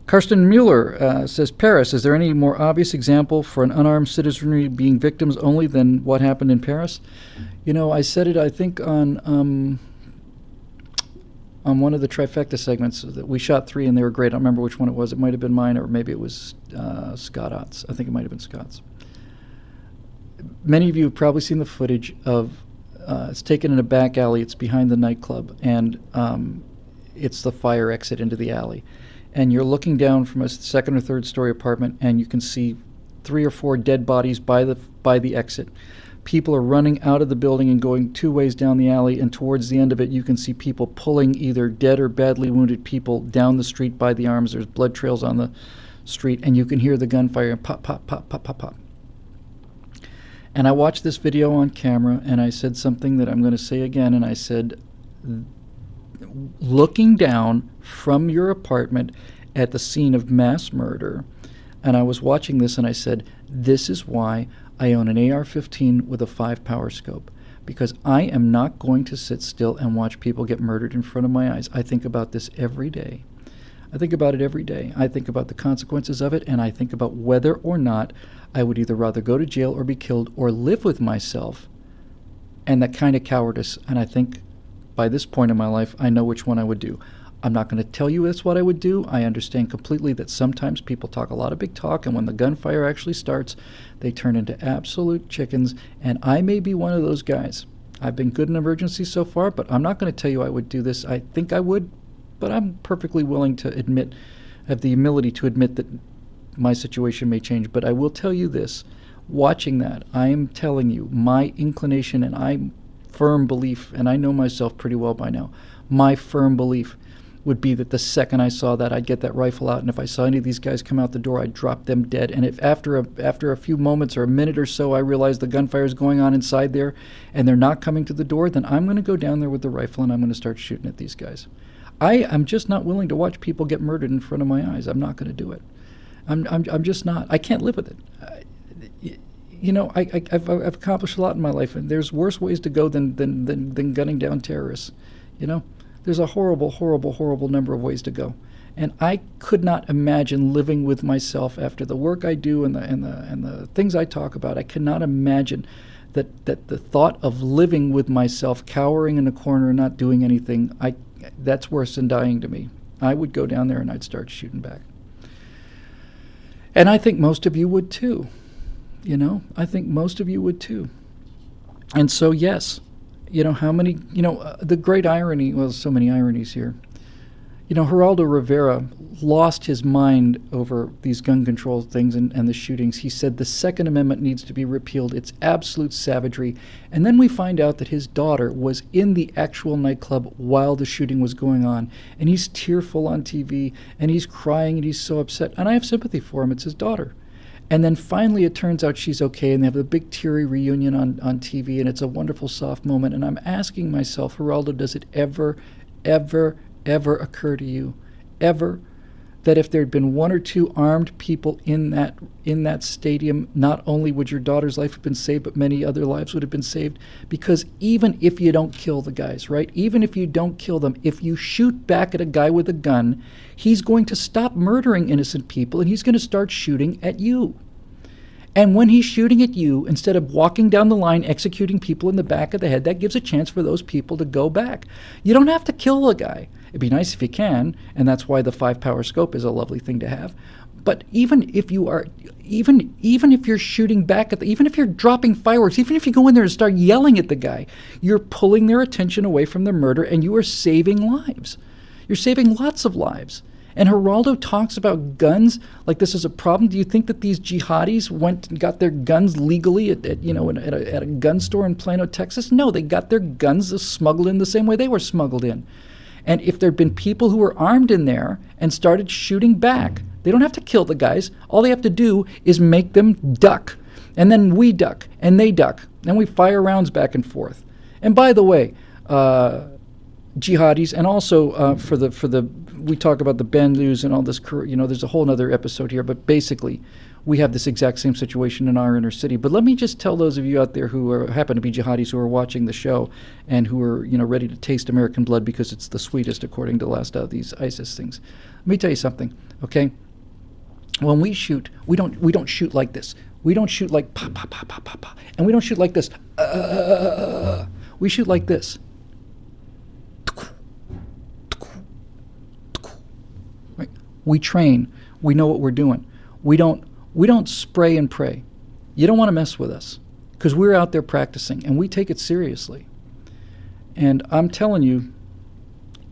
Karsten Mueller says, Paris, is there any more obvious example for an unarmed citizenry being victims only than what happened in Paris? I said it, I think, on one of the trifecta segments. That we shot 3 and they were great. I don't remember which one it was. It might have been mine, or maybe it was Scott Ott's. I think it might have been Scott's. Many of you have probably seen the footage of, it's taken in a back alley. It's behind the nightclub, and it's the fire exit into the alley. And you're looking down from a second or third story apartment, and you can see 3 or 4 dead bodies by the exit. People are running out of the building and going 2 ways down the alley, and towards the end of it you can see people pulling either dead or badly wounded people down the street by the arms. There's blood trails on the street, and you can hear the gunfire, pop, pop, pop, pop, pop, pop. And I watched this video on camera, and I said something that I'm going to say again, and I said, looking down from your apartment at the scene of mass murder, and I was watching this and I said, this is why I own an AR-15 with a 5 power scope, because I am not going to sit still and watch people get murdered in front of my eyes. I think about this every day. I think about it every day. I think about the consequences of it, and I think about whether or not I would either rather go to jail or be killed or live with myself and that kind of cowardice. And I think by this point in my life, I know which one I would do. I'm not going to tell you that's what I would do. I understand completely that sometimes people talk a lot of big talk, and when the gunfire actually starts, they turn into absolute chickens, and I may be one of those guys. I've been good in emergencies so far, but I'm not going to tell you I would do this. I think I would, but I'm perfectly willing to have the humility to admit that my situation may change. But I will tell you this, watching that, I am telling you, my inclination and my firm belief, and I know myself pretty well by now, my firm belief would be that the second I saw that, I'd get that rifle out, and if I saw any of these guys come out the door, I'd drop them dead. And if after a few moments or a minute or so I realize the gunfire is going on inside there and they're not coming to the door, then I'm going to go down there with the rifle and I'm going to start shooting at these guys. I am just not willing to watch people get murdered in front of my eyes. I'm not going to do it. I'm just not. I can't live with it. I've accomplished a lot in my life, and there's worse ways to go than gunning down terrorists. There's a horrible, horrible, horrible number of ways to go, and I could not imagine living with myself after the work I do and the things I talk about. I cannot imagine that the thought of living with myself, cowering in a corner and not doing anything, that's worse than dying to me. I would go down there and I'd start shooting back, and I think most of you would too. I think most of you would too. And so yes. The great irony, well, so many ironies here. Geraldo Rivera lost his mind over these gun control things and the shootings. He said the Second Amendment needs to be repealed. It's absolute savagery. And then we find out that his daughter was in the actual nightclub while the shooting was going on. And he's tearful on TV, and he's crying, and he's so upset. And I have sympathy for him. It's his daughter. And then finally it turns out she's okay, and they have a big teary reunion on TV, and it's a wonderful soft moment. And I'm asking myself, Geraldo, does it ever, ever, ever occur to you, ever, that if there had been 1 or 2 armed people in that stadium, not only would your daughter's life have been saved, but many other lives would have been saved? Because even if you don't kill the guys, right? Even if you don't kill them, if you shoot back at a guy with a gun, he's going to stop murdering innocent people, and he's going to start shooting at you. And when he's shooting at you, instead of walking down the line executing people in the back of the head, that gives a chance for those people to go back. You don't have to kill the guy. It'd be nice if you can, and that's why the 5 power scope is a lovely thing to have. But even if you are, even if you're shooting back at even if you're dropping fireworks, even if you go in there and start yelling at the guy, you're pulling their attention away from the murder, and you are saving lives. You're saving lots of lives. And Geraldo talks about guns like this is a problem. Do you think that these jihadis went and got their guns legally at a gun store in Plano, Texas? No, they got their guns smuggled in the same way they were smuggled in. And if there'd been people who were armed in there and started shooting back, they don't have to kill the guys. All they have to do is make them duck. And then we duck, and they duck. And we fire rounds back and forth. And by the way, jihadis, and also for the we talk about the Bandus and all this, there's a whole other episode here, but basically we have this exact same situation in our inner city. But let me just tell those of you out there who happen to be jihadis who are watching the show and who are, ready to taste American blood because it's the sweetest according to last of these ISIS things. Let me tell you something, okay? When we shoot, we don't shoot like this. We don't shoot like pa pa pa pa pa pa, and we don't shoot like this. We shoot like this. Right? We train. We know what we're doing. We don't spray and pray. You don't want to mess with us because we're out there practicing and we take it seriously. And I'm telling you,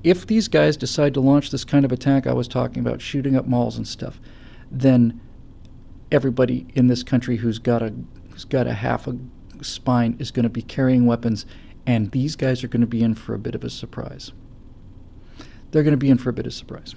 if these guys decide to launch this kind of attack I was talking about, shooting up malls and stuff, then everybody in this country who's got a half a spine is going to be carrying weapons, and these guys are going to be in for a bit of a surprise. They're going to be in for a bit of surprise.